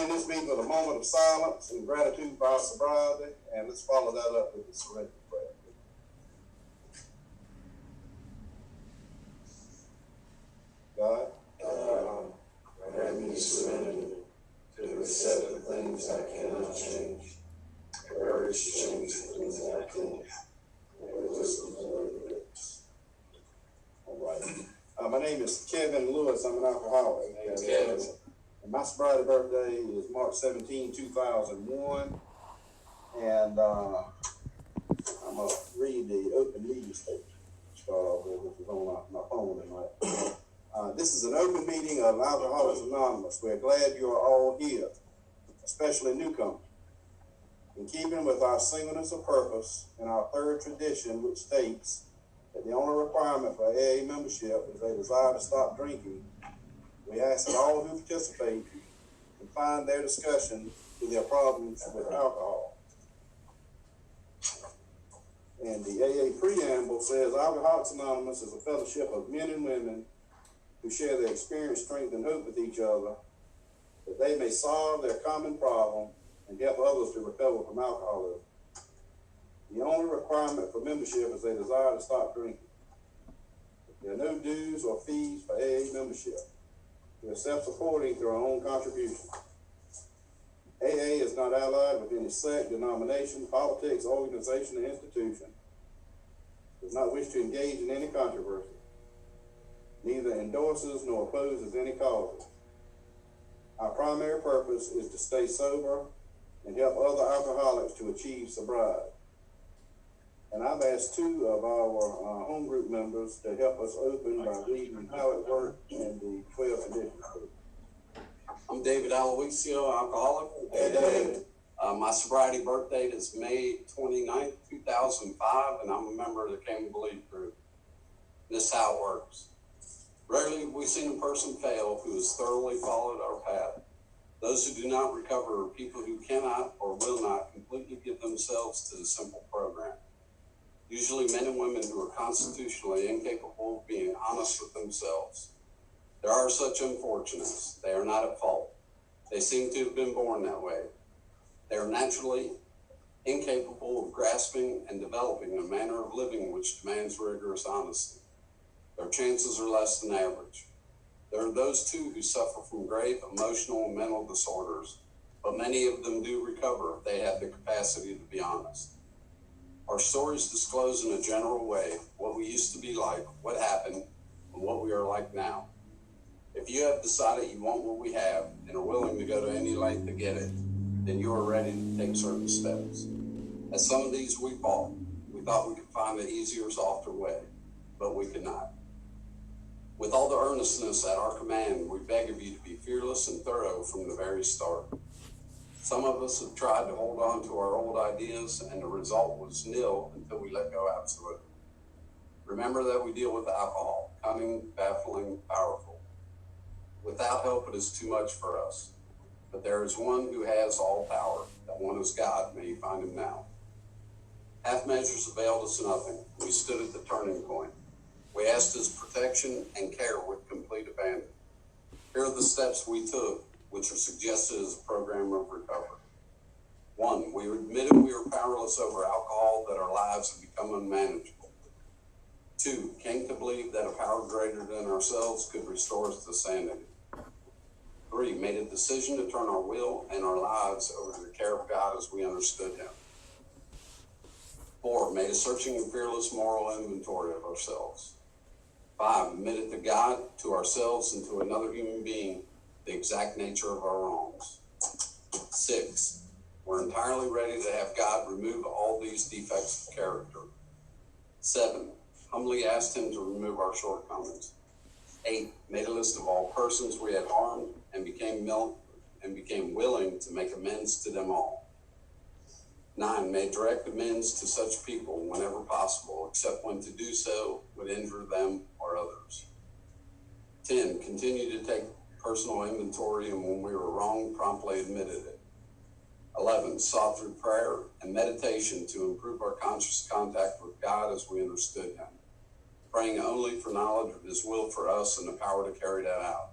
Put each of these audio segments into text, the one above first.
begin this meeting with a moment of silence and gratitude for our sobriety, and let's follow that up with the surrender prayer. God, grant me serenity to accept the things I cannot change, courage to change the things I can, and wisdom to learn the rest. All right. My name is Kevin Lewis. I'm an alcoholic. And my sobriety birthday is March 17, 2001. And I'm going to read the open meeting statement to start off with, which is on my phone tonight. This is an open meeting of Alcoholics Anonymous. We're glad you are all here, especially newcomers. In keeping with our singleness of purpose and our third tradition, which states that the only requirement for AA membership is a desire to stop drinking, we ask that all who participate confine their discussion to their problems with alcohol. And the AA preamble says, Alcoholics Anonymous is a fellowship of men and women who share their experience, strength, and hope with each other, that they may solve their common problem and help others to recover from alcoholism. The only requirement for membership is a desire to stop drinking. There are no dues or fees for AA membership. We are self-supporting through our own contribution. AA is not allied with any sect, denomination, politics, organization, or institution. Does not wish to engage in any controversy. Neither endorses nor opposes any causes. Our primary purpose is to stay sober and help other alcoholics to achieve sobriety. And I've asked two of our home group members to help us open by reading how it worked in the 12 conditions. I'm David Aloisio, alcoholic. Hey, David. My sobriety birth date is May 29th, 2005, and I'm a member of the Came to Believe group. This is how it works. Rarely have we seen a person fail who has thoroughly followed our path. Those who do not recover are people who cannot or will not completely give themselves to the simple program. Usually men and women who are constitutionally incapable of being honest with themselves. There are such unfortunates. They are not at fault. They seem to have been born that way. They are naturally incapable of grasping and developing a manner of living which demands rigorous honesty. Their chances are less than average. There are those too who suffer from grave emotional and mental disorders, but many of them do recover if they have the capacity to be honest. Our stories disclose in a general way what we used to be like, what happened, and what we are like now. If you have decided you want what we have and are willing to go to any length to get it, then you are ready to take certain steps. At some of these we fought. We thought we could find the easier, softer way, but we could not. With all the earnestness at our command, we beg of you to be fearless and thorough from the very start. Some of us have tried to hold on to our old ideas, and the result was nil until we let go absolutely. Remember that we deal with alcohol, cunning, baffling, powerful. Without help, it is too much for us. But there is one who has all power. That one is God. May you find him now. Half measures availed us nothing. We stood at the turning point. We asked his protection and care with complete abandon. Here are the steps we took, which are suggested as a program of recovery. 1, we admitted we were powerless over alcohol, that our lives had become unmanageable. 2, came to believe that a power greater than ourselves could restore us to sanity. 3, made a decision to turn our will and our lives over to the care of God as we understood him. 4, made a searching and fearless moral inventory of ourselves. 5, admitted to God, to ourselves, and to another human being the exact nature of our wrongs. 6, we're entirely ready to have God remove all these defects of character. 7, humbly asked him to remove our shortcomings. 8, made a list of all persons we had harmed and became willing to make amends to them all. 9, made direct amends to such people whenever possible, except when to do so would injure them or others. 10, continued to take personal inventory, and when we were wrong, promptly admitted it. 11, sought through prayer and meditation to improve our conscious contact with God as we understood him, praying only for knowledge of his will for us and the power to carry that out.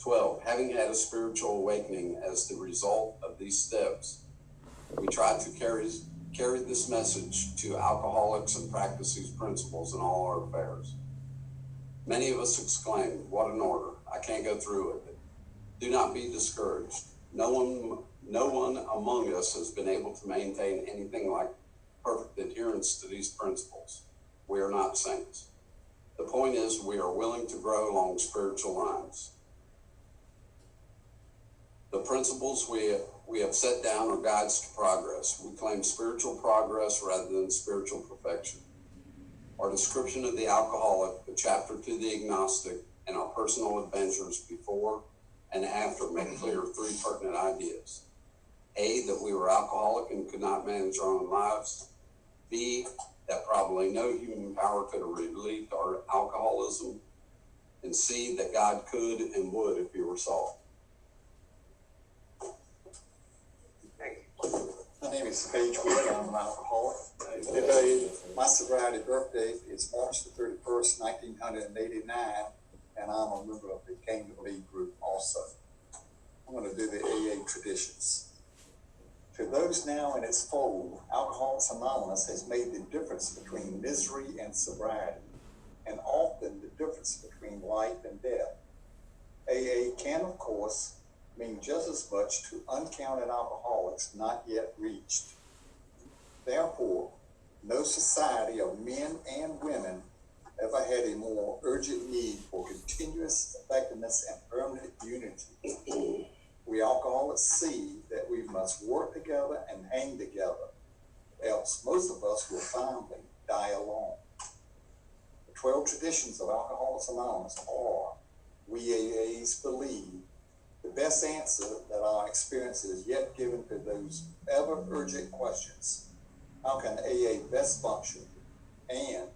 12, having had a spiritual awakening as the result of these steps, we try to carry this message to alcoholics and practice these principles in all our affairs. Many of us exclaim, "What an order! I can't go through with it." Do not be discouraged. No one among us has been able to maintain anything like perfect adherence to these principles. We are not saints. The point is, we are willing to grow along spiritual lines. The principles we have set down are guides to progress. We claim spiritual progress rather than spiritual perfection. Our description of the alcoholic, the chapter to the agnostic, and our personal adventures before and after make clear three pertinent ideas. A, that we were alcoholic and could not manage our own lives. B, that probably no human power could have relieved our alcoholism. And C, that God could and would if he were sought. My name is Paige Wood. I'm an alcoholic. Today, my sobriety birthday is March the 31st, 1989, and I'm a member of the Came to Believe group also. I'm going to do the AA traditions. To those now in its fold, Alcoholics Anonymous has made the difference between misery and sobriety, and often the difference between life and death. AA can, of course, mean just as much to uncounted alcoholics not yet reached. Therefore, no society of men and women ever had a more urgent need for continuous effectiveness and permanent unity. We alcoholics see that we must work together and hang together, else most of us will finally die alone. The 12 traditions of Alcoholics Anonymous are, we AAs believe, the best answer that our experience has yet given to those ever urgent questions. How can AA best function? And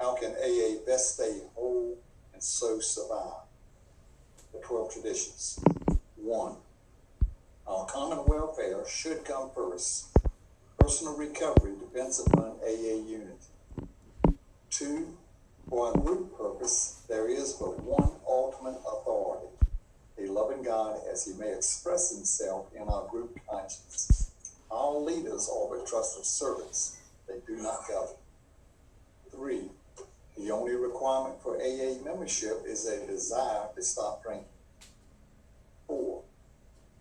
how can AA best stay whole and so survive? The 12 traditions. 1. Our common welfare should come first. Personal recovery depends upon AA unity. 2. For our group purpose, there is but one ultimate authority, a loving God as he may express himself in our group conscience. All leaders are but trusted servants. They do not govern. 3. The only requirement for AA membership is a desire to stop drinking. 4.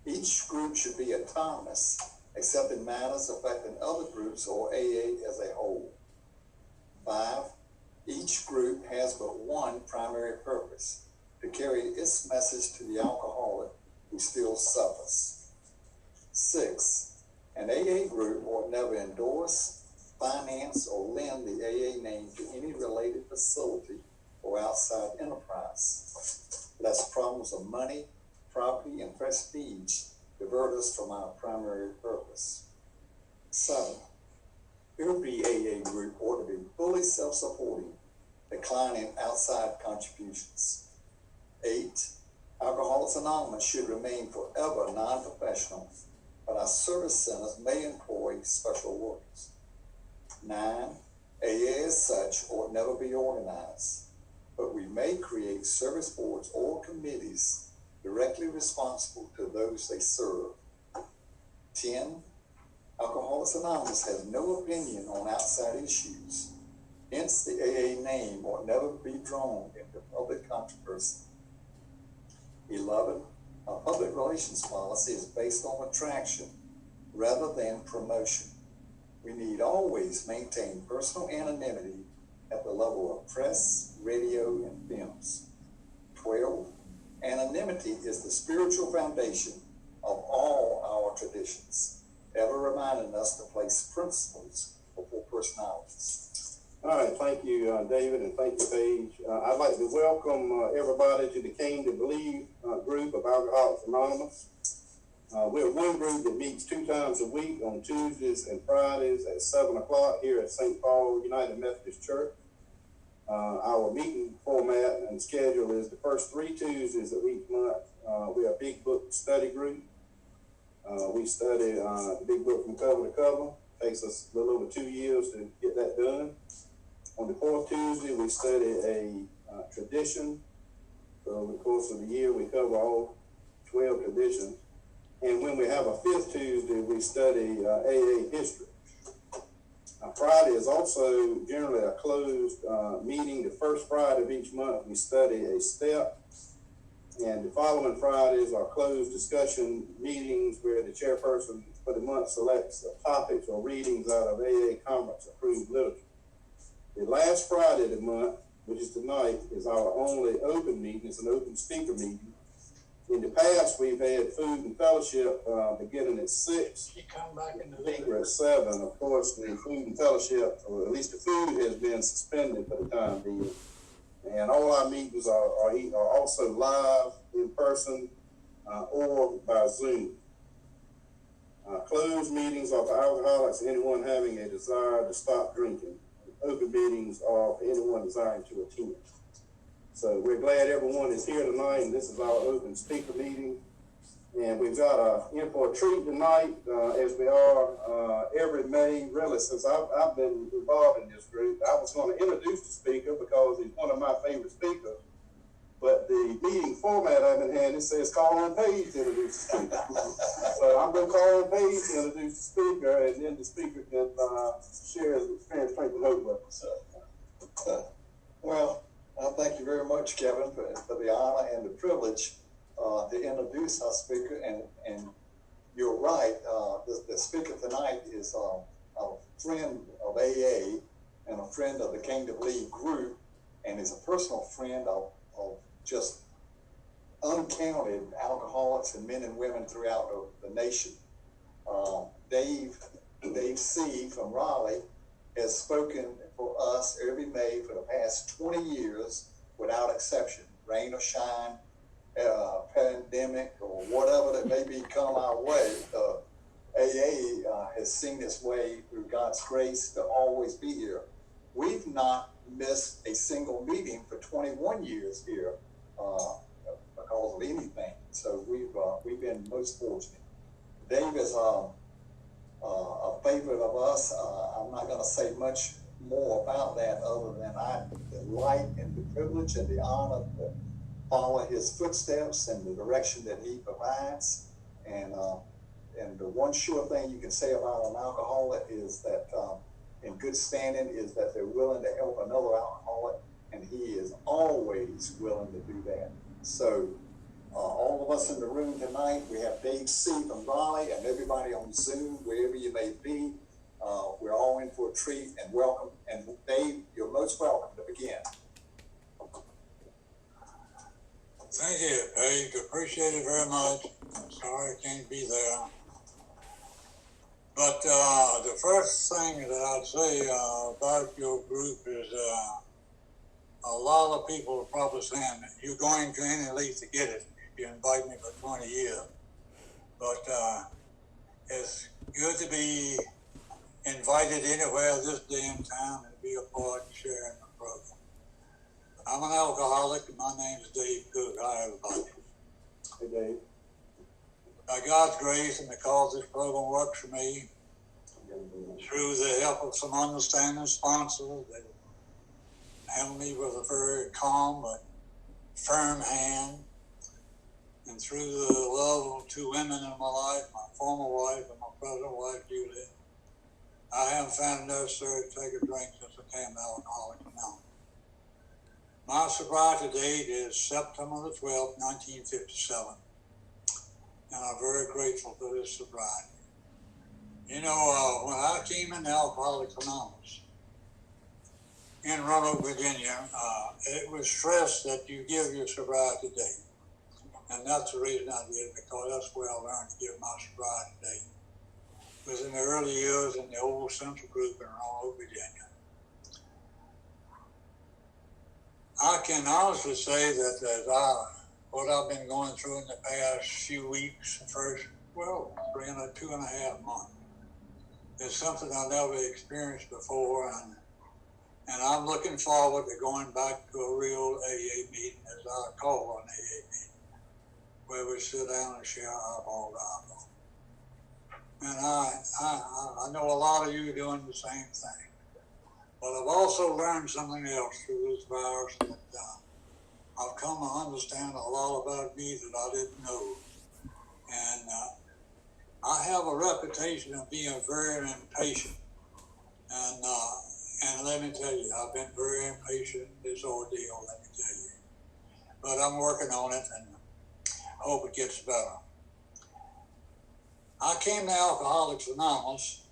Each group should be autonomous, except in matters affecting other groups or AA as a whole. 5. Each group has but one primary purpose, to carry its message to the alcoholic who still suffers. 6. An AA group will never endorse, finance, or lend the AA name to any related facility or outside enterprise, lest problems of money, property, and prestige divert us from our primary purpose. 7. Every AA group ought to be fully self-supporting, declining outside contributions. 8. Alcoholics Anonymous should remain forever non-professional, but our service centers may employ special workers. 9. AA as such ought never be organized, but we may create service boards or committees directly responsible to those they serve. 10. Alcoholics Anonymous has no opinion on outside issues. Hence, the AA name ought never be drawn into public controversy. 11. Our public relations policy is based on attraction rather than promotion. We need always maintain personal anonymity at the level of press, radio, and films. 12. Anonymity is the spiritual foundation of all our traditions, ever reminding us to place principles before personalities. All right, thank you, David, and thank you, Paige. I'd like to welcome everybody to the Came to Believe group of Alcoholics Anonymous. We're one group that meets 2 times a week on Tuesdays and Fridays at 7 o'clock here at St. Paul United Methodist Church. Our meeting format and schedule is the first 3 Tuesdays of each month. We're a big book study group. We study the big book from cover to cover. Takes us a little over 2 years to get that done. On the 4th Tuesday, we study a tradition So over the course of the year, we cover all 12 traditions. And when we have a 5th Tuesday, we study AA history. Friday is also generally a closed meeting. The first Friday of each month, we study a step. And the following Fridays are closed discussion meetings where the chairperson for the month selects topics or readings out of AA conference approved literature. The last Friday of the month, which is tonight, is our only open meeting. It's an open speaker meeting. In the past, we've had food and fellowship beginning at 6. You come back in the Speaker at 7. Of course, the food and fellowship, or at least the food, has been suspended for the time being. And all our meetings are also live, in person, or by Zoom. Closed meetings are for alcoholics and anyone having a desire to stop drinking. Open meetings are for anyone desiring to attend. So we're glad everyone is here tonight, and this is our open speaker meeting. And we've got in for a treat tonight, as we are every May, really, since I've been involved in this group. I was going to introduce the speaker because he's one of my favorite speakers. But the meeting format I've been had, it says call on Page to introduce the speaker. So I'm going to call on Page to introduce the speaker, and then the speaker can share his experience, strength, and hope with us. Well, thank you very much, Kevin, for the honor and the privilege to introduce our speaker. And you're right, the speaker tonight is a friend of AA and a friend of the Kingdom League group, and is a personal friend of just uncounted alcoholics and men and women throughout the nation. Dave C. from Raleigh has spoken for us every May for the past 20 years without exception, rain or shine, pandemic or whatever that may be come our way. AA has seen its way through God's grace to always be here. We've not missed a single meeting for 21 years here because of anything. So we've been most fortunate. Dave is a favorite of us. I'm not going to say much more about that other than I delight in the privilege and the honor to follow his footsteps and the direction that he provides. And the one sure thing you can say about an alcoholic is that in good standing is that they're willing to help another alcoholic, and he is always willing to do that. So all of us in the room tonight, we have Dave C. from Raleigh, and everybody on Zoom, wherever you may be, we're all in for a treat, and welcome. And Dave, you're most welcome to begin. Thank you, Paige. Appreciate it very much. I'm sorry I can't be there. But the first thing that I'd say about your group is a lot of people are probably saying that you're going to any length to get it if you invite me for 20 years. But it's good to be invited anywhere this day and time and be a part and share in the program. I'm an alcoholic, and my name is Dave Cook. Hi, everybody. Hey, Dave. By God's grace, and because this program works for me, through the help of some understanding sponsors that handle me with a very calm but firm hand, and through the love of two women in my life, my former wife and my present wife, Julie, I haven't found it necessary to take a drink since I became an alcoholic now. My sobriety date is September the 12th, 1957, and I'm very grateful for this sobriety. You know, when I came into Alcoholics Anonymous in Roanoke, Virginia, it was stressed that you give your sobriety date. And that's the reason I did it, because that's where I learned to give my sobriety date. It was in the early years in the old Central Group in Roanoke, Virginia. I can honestly say that what I've been going through in the past few weeks, two and a half months, is something I never experienced before, and I'm looking forward to going back to a real AA meeting, as I call an AA meeting, where we sit down and share our dialogue. And I know a lot of you are doing the same thing, but I've also learned something else through this virus that I've come to understand a lot about me that I didn't know. And I have a reputation of being very impatient. And let me tell you, I've been very impatient in this ordeal, let me tell you. But I'm working on it and hope it gets better. I came to Alcoholics Anonymous.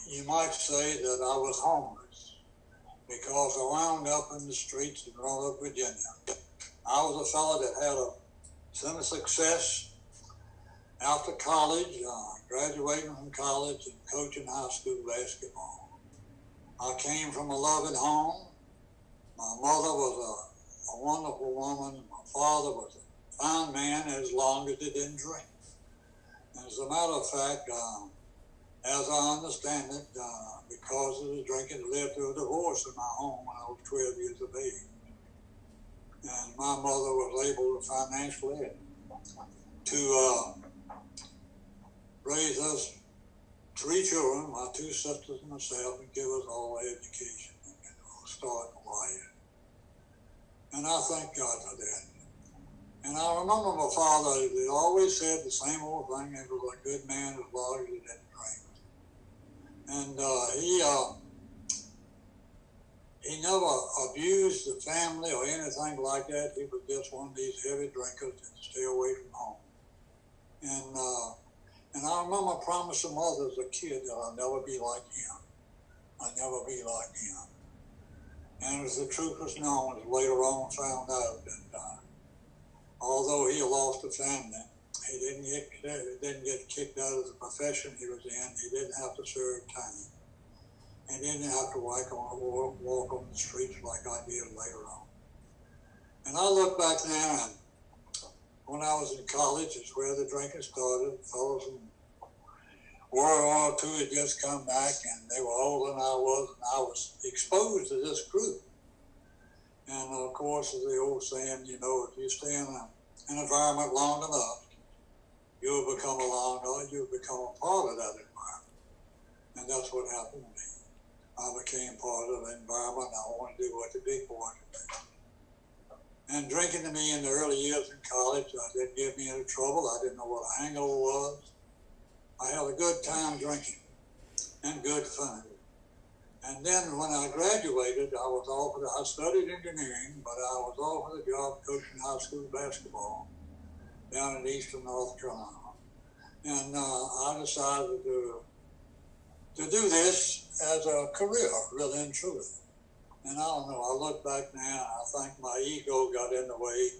You might say that I was homeless because I wound up in the streets of Roanoke, Virginia. I was a fellow that had a some success after college, graduating from college and coaching high school basketball. I came from a loving home. My mother was a wonderful woman. My father was a fine man as long as he didn't drink. As a matter of fact, as I understand it, because of the drinking, led to a divorce in my home when I was 12 years of age. And my mother was able to financially to raise us 3 children, my 2 sisters and myself, and give us all education and start life. And I thank God for that. And I remember my father, he always said the same old thing, he was a good man as long as he didn't drink. And he never abused the family or anything like that. He was just one of these heavy drinkers that stay away from home. And I remember promising mother as a kid that I'll never be like him. I'll never be like him. And as the truth was known, as later on found out that although he lost a family, he didn't get kicked out of the profession he was in. He didn't have to serve time. He didn't have to walk on the streets like I did later on. And I look back now, and when I was in college, is where the drinking started. Fellows in World War II had just come back, and they were older than I was exposed to this group. And of course, as the old saying, you know, if you stay in an environment long enough, you'll become a part of that environment. And that's what happened to me. I became part of the environment, and I wanted to do what the big boys do. And drinking to me in the early years in college, didn't give me any trouble. I didn't know what a hangover was. I had a good time drinking and good fun. And then when I graduated, I studied engineering, but I was offered a job coaching high school basketball down in eastern North Carolina. And I decided to do this as a career, really and truly. And I don't know, I look back now, I think my ego got in the way,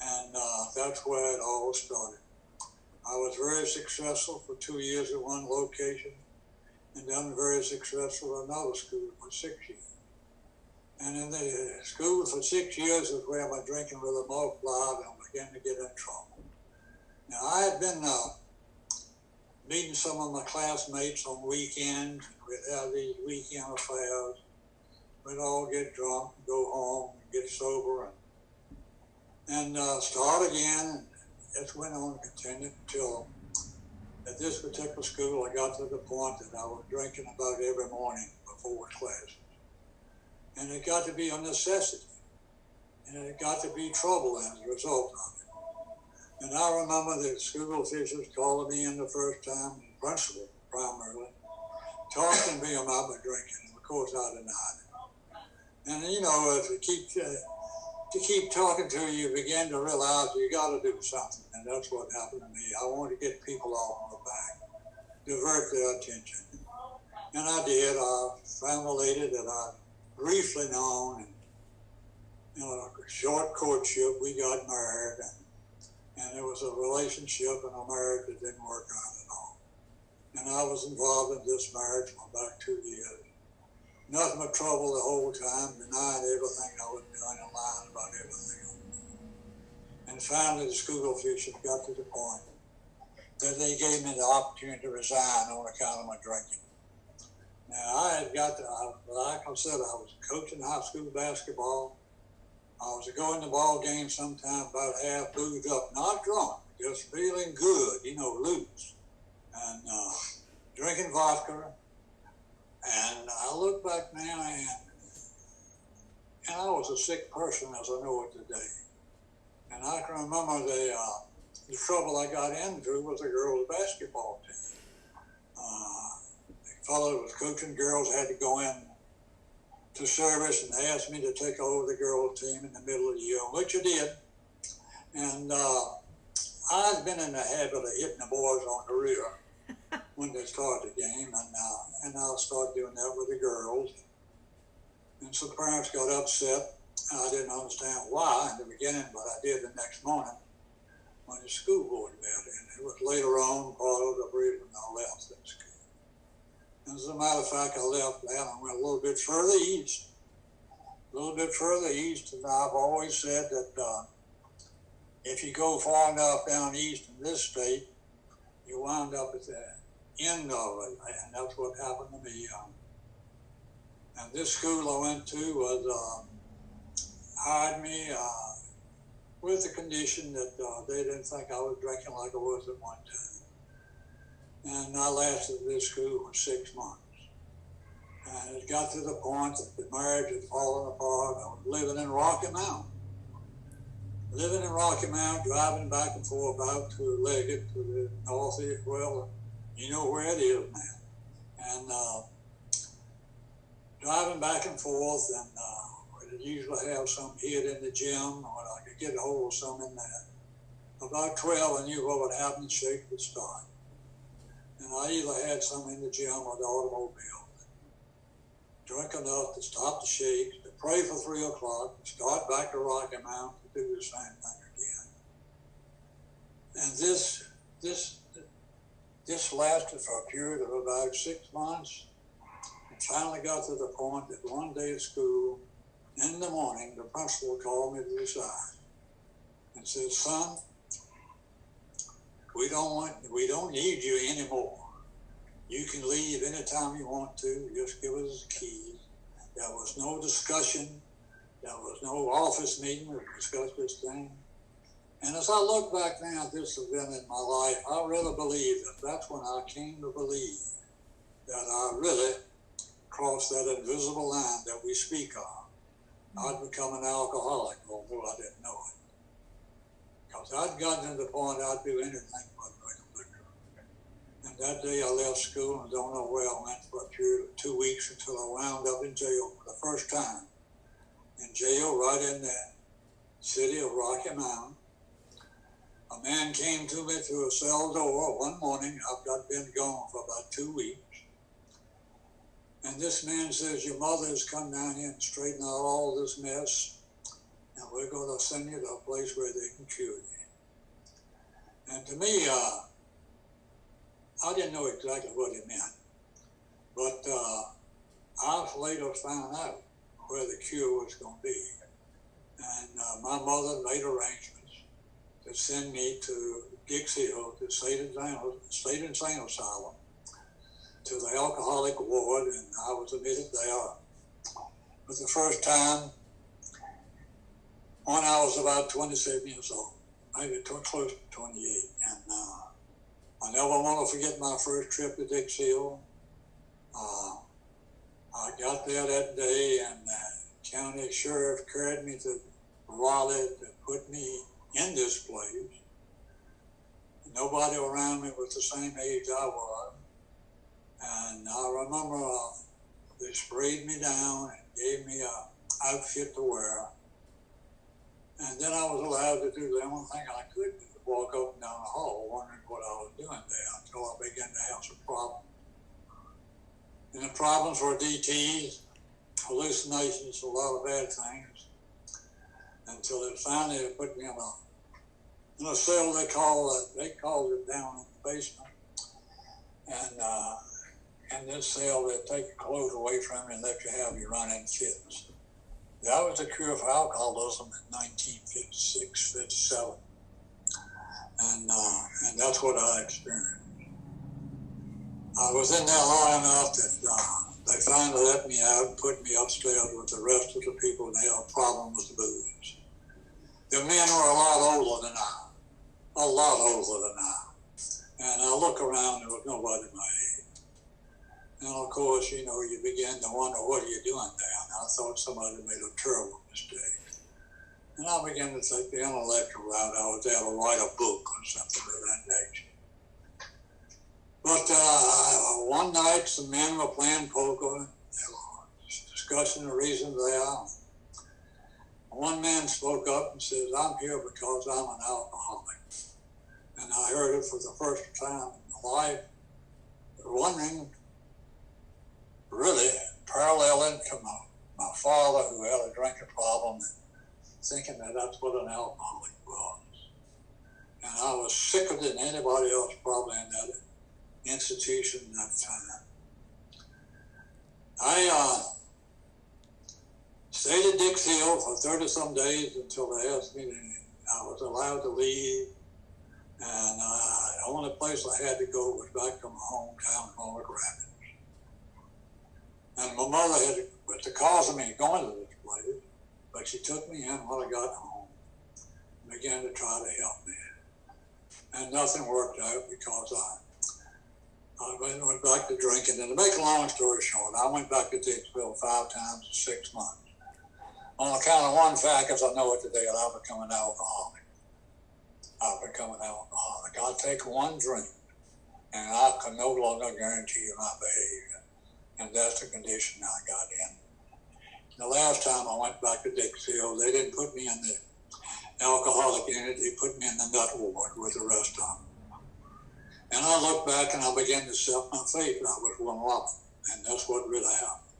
and that's where it all started. I was very successful for 2 years at one location, and then very successful at another school for 6 years. And in the school for 6 years is where my drinking really multiplied and I began to get in trouble. Now, I had been meeting some of my classmates on weekends. We'd have these weekend affairs. We'd all get drunk, go home, get sober, and start again. And it went on and continued until at this particular school, I got to the point that I was drinking about every morning before classes. And it got to be a necessity. And it got to be trouble as a result of it. And I remember the school officials calling me in the first time, the principal primarily, talking to me about my drinking. And of course, I denied it. And you know, if to keep talking to you, you begin to realize you got to do something. And that's what happened to me. I wanted to get people off my back, divert their attention. And I did. I found a lady that I briefly known, and in a short courtship, we got married, and it was a relationship and a marriage that didn't work out at all. And I was involved in this marriage for about 2 years. Nothing but trouble the whole time, denying everything I was doing and lying about everything I was doing. And finally, the school officials got to the point that they gave me the opportunity to resign on account of my drinking. Now, I had got to, like I said, I was coaching high school basketball. I was going to ball games sometime about half boozed up, not drunk, just feeling good, you know, loose, and drinking vodka. And I look back now, and I was a sick person as I know it today. And I can remember the trouble I got into with the girls' basketball team. The fellow that was coaching girls had to go in to service, and they asked me to take over the girls' team in the middle of the year, which I did. And I've been in the habit of hitting the boys on the rear when they start the game, and I'll start doing that with the girls. And some parents got upset. I didn't understand why in the beginning, but I did the next morning when the school board met. And it was later on part of the reason I left that school. And as a matter of fact, I left that and went a little bit further east. And I've always said that if you go far enough down east in this state, you wind up at the end of it. And that's what happened to me. And this school I went to was hired me with the condition that they didn't think I was drinking like I was at one time. And I lasted at this school for 6 months. And it got to the point that the marriage had fallen apart. I was living in Rocky Mount. Driving back and forth out to Leggett, to the northeast. Well, you know where it is now. And driving back and forth, and we'd usually have some hid in the gym, or I could get a hold of some in there. About 12, I knew what would happen, the shake would start. And I either had some in the gym or the automobile. Drink enough to stop the shakes, to pray for 3 o'clock, to start back to Rocky Mount, to do the same thing again. And this lasted for a period of about 6 months. And finally got to the point that one day at school, in the morning, the principal called me to the side and said, "Son, we don't need you anymore. You can leave anytime you want to. Just give us the keys." There was no discussion. There was no office meeting to discuss this thing. And as I look back now at this event in my life, I really believe that that's when I came to believe that I really crossed that invisible line that we speak of. I'd become an alcoholic, although I didn't know it. Because I'd gotten to the point I'd do anything but drink liquor. And that day I left school and don't know where I went for a period of 2 weeks until I wound up in jail for the first time. In jail right in the city of Rocky Mount. A man came to me through a cell door one morning. I've been gone for about 2 weeks. And this man says, "Your mother has come down here and straightened out all this mess, and we're going to send you to a place where they can cure you." And to me, I didn't know exactly what it meant. But I later found out where the cure was going to be. And my mother made arrangements to send me to Dixie Hill, to State Insane Asylum, to the alcoholic ward, and I was admitted there. For the first time when I was about 27 years old, maybe close to 28. And I never want to forget my first trip to Dixie Hill. I got there that day, and the county sheriff carried me to Raleigh to put me in this place. Nobody around me was the same age I was. And I remember they sprayed me down and gave me an outfit to wear. And then I was allowed to do the only thing I could do, walk up and down the hall, wondering what I was doing there, until I began to have some problems. And the problems were DTs, hallucinations, a lot of bad things, until it finally put me in a cell they called it down in the basement. And in this cell, they'd take your clothes away from you and let you have your run-in fits. That was the cure for alcoholism in 1956, 57. And that's what I experienced. I was in there long enough that they finally let me out and put me upstairs with the rest of the people that had a problem with the booze. The men were a lot older than I. And I look around, there was nobody my age. And of course, you begin to wonder, what are you doing there? I thought somebody made a terrible mistake. And I began to take the intellectual route. I was able to write a book or something of that nature. But one night, some men were playing poker. They were discussing the reason there. One man spoke up and says, "I'm here because I'm an alcoholic." And I heard it for the first time in my life, wondering, really paralleling to my father, who had a drinking problem, and thinking that that's what an alcoholic was. And I was sicker than anybody else probably in that institution that time. I stayed at Dix Hill for 30-some days until they asked me I was allowed to leave. And the only place I had to go was back to my hometown, Roanoke Rapids. And my mother was the cause of me going to this place, but she took me in when I got home and began to try to help me. And nothing worked out because I went back to drinking. And to make a long story short, I went back to Dixville 5 times in 6 months. On account of one fact, as I know it today, I've become an alcoholic. I'll take one drink, and I can no longer guarantee you my behavior. And that's the condition I got in. The last time I went back to Dix Hill, they didn't put me in the alcoholic unit. They put me in the nut ward with the rest of them. And I look back and I began to set my faith. I was one of them. And that's what really happened.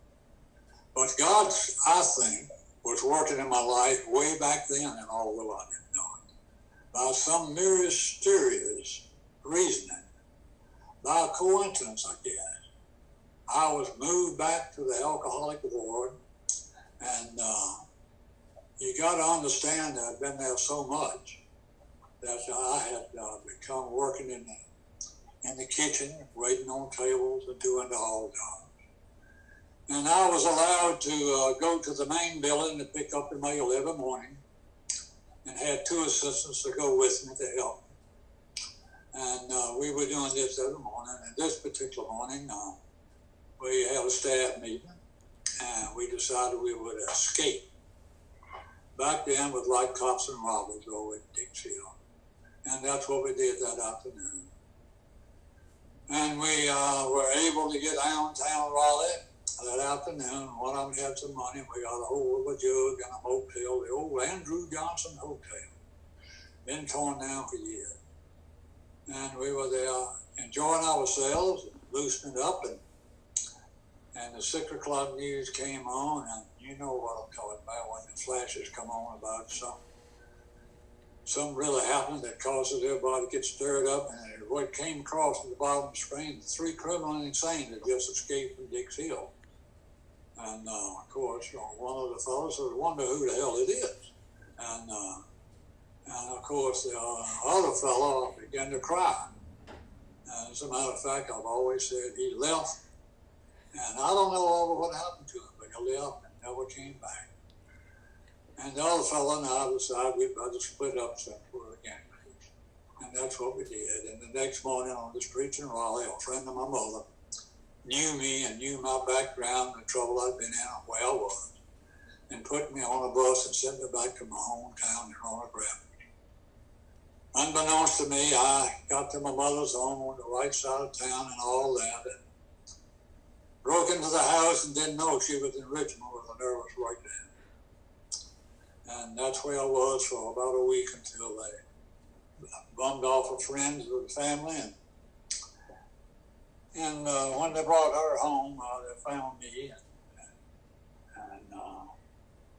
But God, I think, was working in my life way back then, and although I didn't know it, by some mysterious reasoning, by coincidence, I guess, I was moved back to the alcoholic ward. And you got to understand that I've been there so much that I had become working in the kitchen, waiting on tables and doing the hall jobs. And I was allowed to go to the main building to pick up the mail every morning, and had 2 assistants to go with me to help. And we were doing this every morning. And this particular morning, we had a staff meeting, and we decided we would escape. Back then with like cops and robbers over at Dix Hill. And that's what we did that afternoon. And we were able to get downtown Raleigh that afternoon. One of them had some money. We got a hold of a jug and a motel, the old Andrew Johnson Hotel. Been torn down for years. And we were there enjoying ourselves, loosening up, and the 6 o'clock news came on, and you know what I'm talking about when the flashes come on about something really happened that causes everybody to get stirred up. And what came across the bottom of the screen, 3 criminal insane that just escaped from Dix Hill. And of course, one of the fellows said, "Wonder who the hell it is." And of course, the other fellow began to cry. And as a matter of fact, I've always said he left. And I don't know all what happened to him, but he left and never came back. And the other fellow and I decided we'd rather split up since we were gang members. And that's what we did. And the next morning on the streets in Raleigh, a friend of my mother knew me and knew my background and the trouble I'd been in, where I was, and put me on a bus and sent me back to my hometown in Roanoke Rapids. Unbeknownst to me, I got to my mother's home on the right side of town and all that, and broke into the house and didn't know she was in Richmond with a nervous breakdown. And that's where I was for about a week until they bummed off of friends with family. And when they brought her home, they found me. And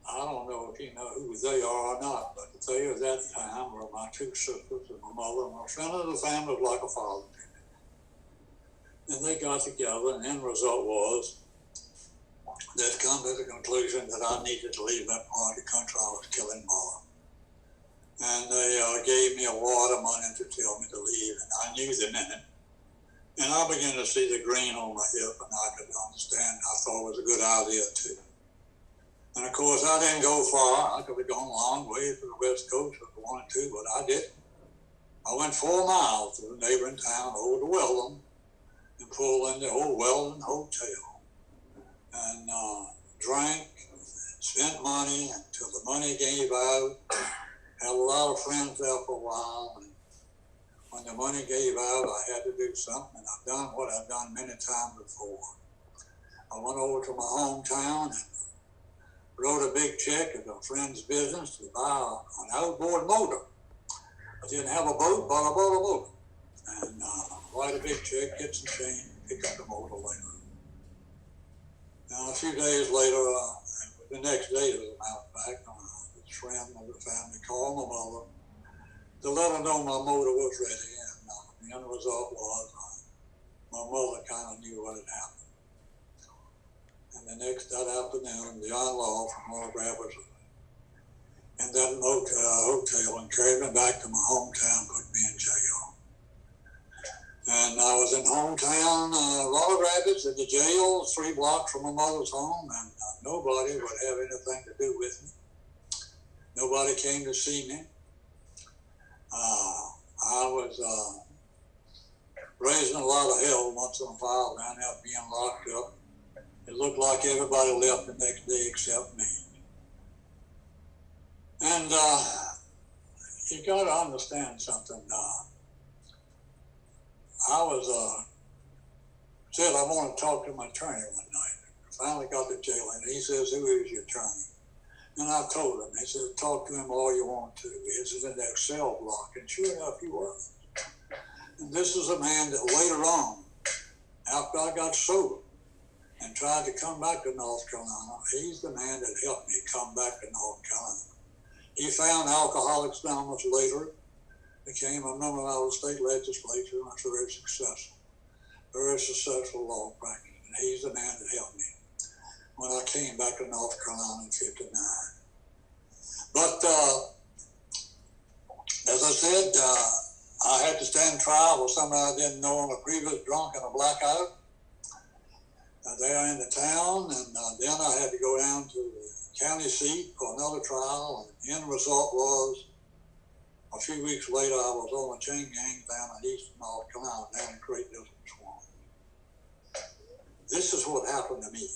I don't know if you know who they are or not, but they at that time were my 2 sisters and my mother. And my friend of the family was like a father to me. And they got together, and the end result was they'd come to the conclusion that I needed to leave that part of the country I was killing more. And they gave me a wad of money to tell me to leave, and I knew the minute. And I began to see the green on my hip, and I could understand. I thought it was a good idea, too. And, of course, I didn't go far. I could have gone a long way to the West Coast if I wanted to, but I didn't. I went 4 miles to the neighboring town over to Weldon and pulled in the old Weldon Hotel and drank spent money until the money gave out. Had a lot of friends there for a while, and when the money gave out, I had to do something, and I've done what I've done many times before. I went over to my hometown and wrote a big check at a friend's business to buy an outboard motor. I didn't have a boat, but I bought a motor. And write a big check, get some change, pick up the motor later. Now, a few days later, the next day, as a matter of fact, this friend of the family called my mother to let her know my motor was ready. And the end result was my mother kind of knew what had happened. And that afternoon, the in-law from one of us in that hotel and carried me back to my hometown, put me in jail. And I was in hometown, Raleigh Rapids at the jail, 3 blocks from my mother's home, and nobody would have anything to do with me. Nobody came to see me. I was raising a lot of hell once in a while down there being locked up. It looked like everybody left the next day except me. And you got to understand something. I was said I want to talk to my attorney one night. Finally got to jail, and he says, "Who is your attorney?" And I told him. He said, "Talk to him all you want to. He's in that cell block." And sure enough, he was. And this is a man that later on, after I got sober and tried to come back to North Carolina, he's the man that helped me come back to North Carolina. He found Alcoholics Anonymous later, became a member of the state legislature, and was very successful law practice. And he's the man that helped me when I came back to North Carolina in '59. But as I said, I had to stand trial with somebody I didn't know on a previous drunk and a blackout. There in the town, and then I had to go down to the county seat for another trial, and the end result was a few weeks later I was on a chain gang down in eastern North Carolina, down in Great Desert Swamp. This is what happened to me.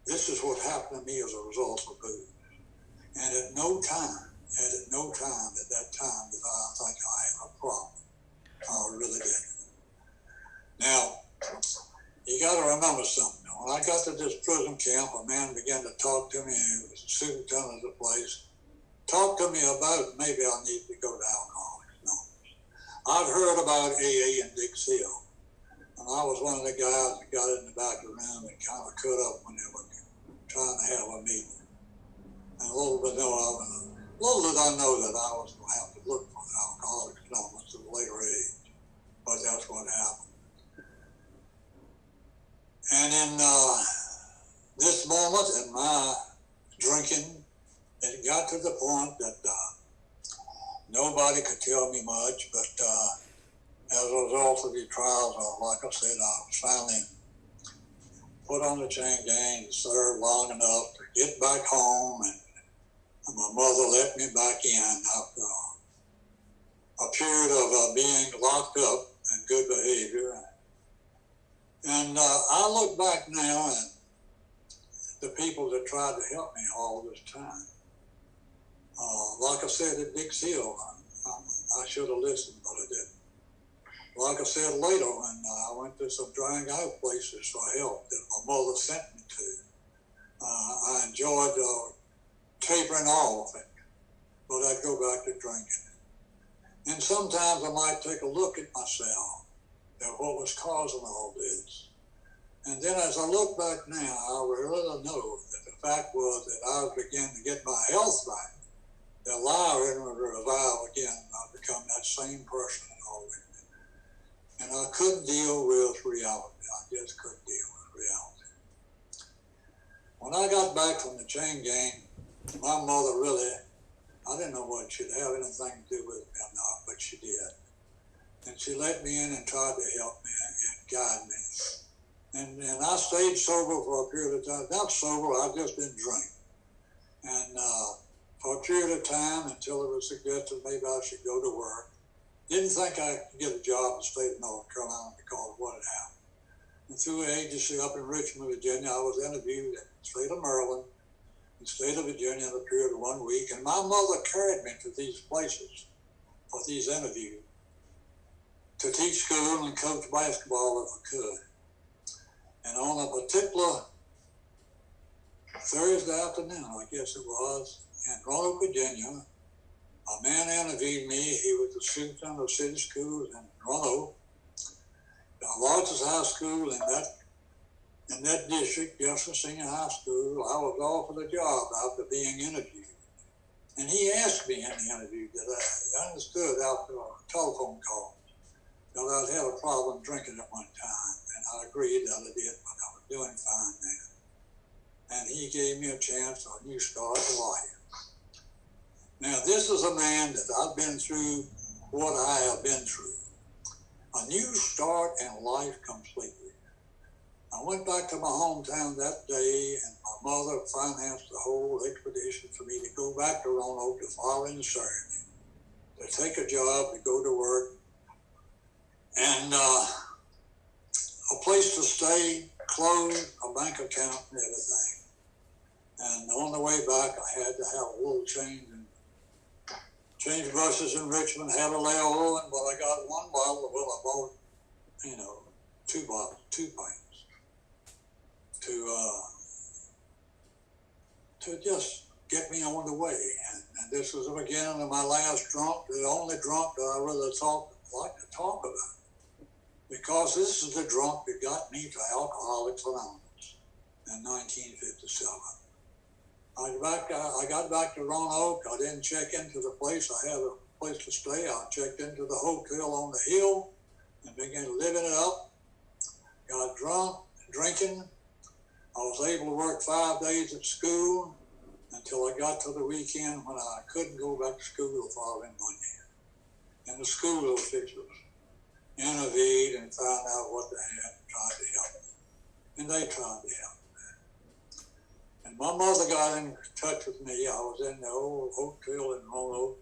This is what happened to me as a result of booze. And at no time at that time did I think I had a problem. I really didn't. Now, you got to remember something. When I got to this prison camp, a man began to talk to me, who was the superintendent of the place, talked to me about maybe I need to go to Alcoholics Anonymous. I'd heard about AA and Dick Seal, and I was one of the guys that got in the back of the room and kind of cut up when they were trying to have a meeting. And little did I know that I was going to have to look for Alcoholics Anonymous at a later age, but that's what happened. And in this moment in my drinking, it got to the point that nobody could tell me much, but as a result of the trials, like I said, I was finally put on the chain gang and served long enough to get back home, and my mother let me back in after a period of being locked up and good behavior. And I look back now at the people that tried to help me all this time. Like I said at Dick Seal, I should have listened, but I didn't. Like I said later, when I went to some drying out places for help that my mother sent me to, I enjoyed tapering off, but I'd go back to drinking. And sometimes I might take a look at myself at what was causing all this. And then as I look back now, I really know that the fact was that I was beginning to get my health back, that allowing would revive again, and I'd become that same person I'd always been. And I couldn't deal with reality. I just couldn't deal with reality. When I got back from the chain gang, my mother really, I didn't know whether she'd have anything to do with me or not, but she did. And she let me in and tried to help me and guide me. And I stayed sober for a period of time. Not sober, I just didn't drink. And for a period of time, until it was suggested maybe I should go to work. Didn't think I could get a job in the state of North Carolina because of what had happened. And through an agency up in Richmond, Virginia, I was interviewed in the state of Maryland. the state of Virginia in a period of 1 week, and my mother carried me to these places for these interviews to teach school and coach basketball if I could. And on a particular Thursday afternoon, I guess it was, in Roanoke, Virginia, a man interviewed me. He was the superintendent of city schools in Roanoke, the largest high school in that district, Jefferson Senior High School. I was offered a job after being interviewed. And he asked me in the interview that I understood after a telephone call that I'd had a problem drinking at one time. And I agreed that I did, but I was doing fine then. And he gave me a chance for a new start in life. Now, this is a man that I've been through what I have been through. A new start in life completely. I went back to my hometown that day, and my mother financed the whole expedition for me to go back to Roanoke the following Saturday, to take a job, to go to work, and a place to stay, clothes, a bank account, and everything. And on the way back, I had to have a little change buses in Richmond, had a layover, but I got one bottle. Well, I bought, two bottles, 2 pints to just get me on the way. And this was the beginning of my last drunk, the only drunk that I really like to talk about. Because this is the drunk that got me to Alcoholics Anonymous in 1957. I got back to Roanoke. I didn't check into the place. I had a place to stay. I checked into the hotel on the hill and began living it up. Got drunk, drinking. I was able to work 5 days at school until I got to the weekend when I couldn't go back to school the following Monday. And the school officials intervened and found out what they had and tried to help me. And they tried to help me. And my mother got in touch with me. I was in the old hotel in Roanoke.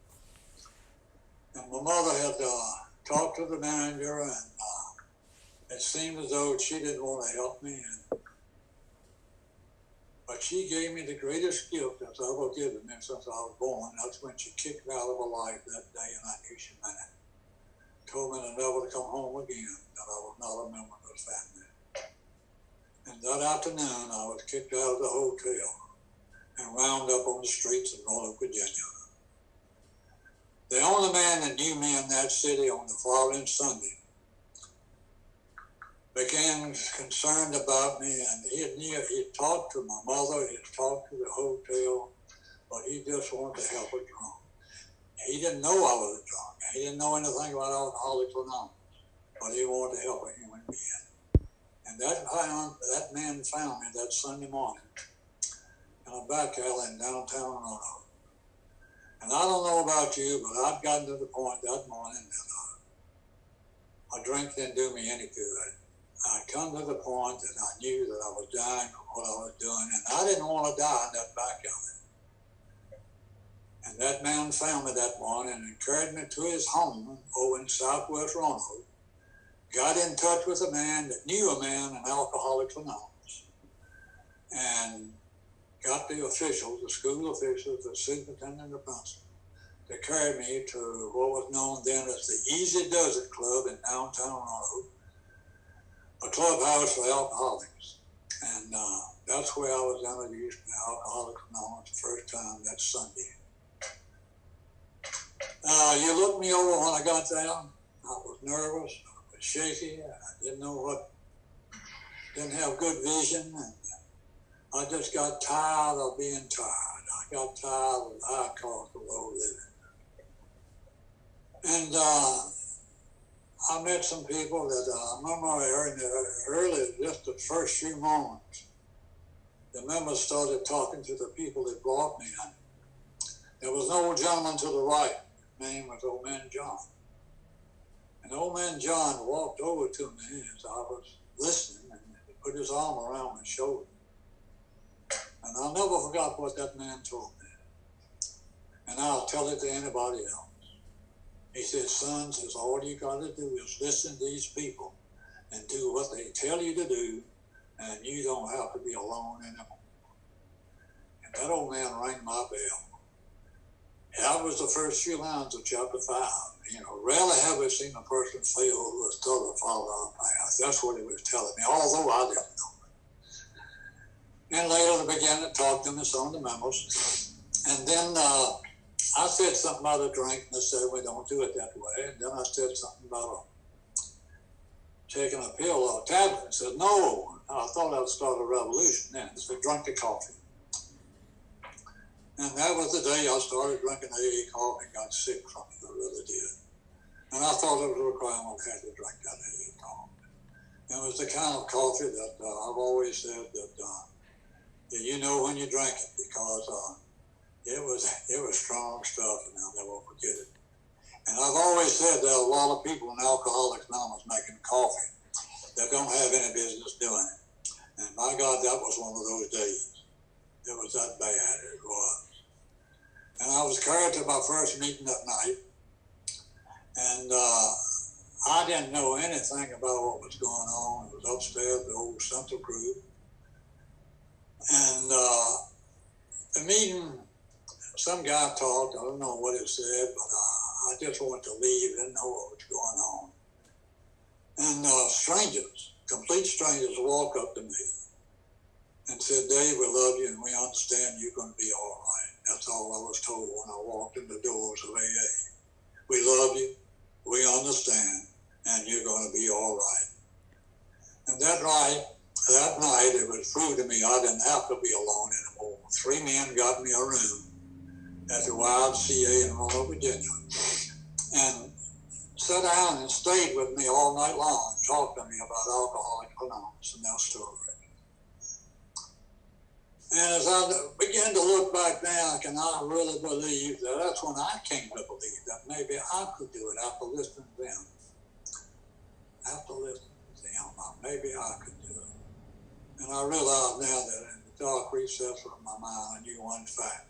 And my mother had talked to the manager, and it seemed as though she didn't want to help me. But she gave me the greatest gift that's ever given me since I was born. That's when she kicked me out of her life that day, and I knew she meant it. Told me to never to come home again, that I was not a member of the family. And that afternoon, I was kicked out of the hotel and wound up on the streets of Roanoke, Virginia. The only man that knew me in that city on the following Sunday became concerned about me, and he talked to my mother, he talked to the hotel, but he just wanted to help a drunk. He didn't know I was a drunk. He didn't know anything about Alcoholics Anonymous, but he wanted to help a human being. And that man found me that Sunday morning in a back alley in downtown Roanoke. And I don't know about you, but I'd gotten to the point that morning that a drink didn't do me any good. I'd come to the point that I knew that I was dying from what I was doing, and I didn't want to die in that back alley. And that man found me that morning and carried me to his home over in southwest Roanoke. Got in touch with a man that knew a man in Alcoholics Anonymous, and got the officials, the school officials, the superintendent and the principal, to carry me to what was known then as the Easy Desert Club in downtown Roanoke, a clubhouse for alcoholics. And that's where I was introduced to Alcoholics Anonymous the first time that Sunday. You looked me over when I got there. I was nervous, I was shaky, I didn't have good vision, and I just got tired of being tired. I got tired of the high cost of low living. And I met some people that I remember in the early, just the first few moments, the members started talking to the people that brought me in. There was an old gentleman to the right. His name was Old Man John. And Old Man John walked over to me as I was listening and put his arm around my shoulder. And I'll never forgot what that man told me. And I'll tell it to anybody else. He said, son, says, all you got to do is listen to these people and do what they tell you to do, and you don't have to be alone anymore. and that old man rang my bell. That was the first few lines of chapter 5. You know, rarely have we seen a person fail who has thought to follow our path. That's what he was telling me, although I didn't know it. And later they began to talk to me some of the members. And then I said something about a drink, and they said, we don't do it that way. And then I said something about taking a pill or a tablet. I said, no, I thought I'd start a revolution then. So I drank the coffee. And that was the day I started drinking AA coffee and got sick from it. I really did. And I thought it was a requirement I had to drink that AA coffee. It was the kind of coffee that I've always said that you know when you drink it, because it was strong stuff, and I'll never forget it. And I've always said there are a lot of people in Alcoholics Anonymous making coffee that don't have any business doing it. And my God, that was one of those days. It was that bad, it was. And I was carried to my first meeting that night, and I didn't know anything about what was going on. It was upstairs, the old Central Group. And the meeting, some guy talked, I don't know what it said, but I just wanted to leave, didn't know what was going on. And strangers, complete strangers, walked up to me and said, Dave, we love you and we understand you're going to be all right. That's all I was told when I walked in the doors of AA. We love you, we understand, and you're going to be all right. And that night, it was proved to me I didn't have to be alone anymore. 3 men got me a room at the YMCA in Roanoke, Virginia, and sat down and stayed with me all night long, talked to me about Alcoholics Anonymous and their story. And as I began to look back back, and I really believe that that's when I came to believe that maybe I could do it after listening to them. After listening to them, maybe I could do it. And I realize now that in the dark recesses of my mind, I knew one fact.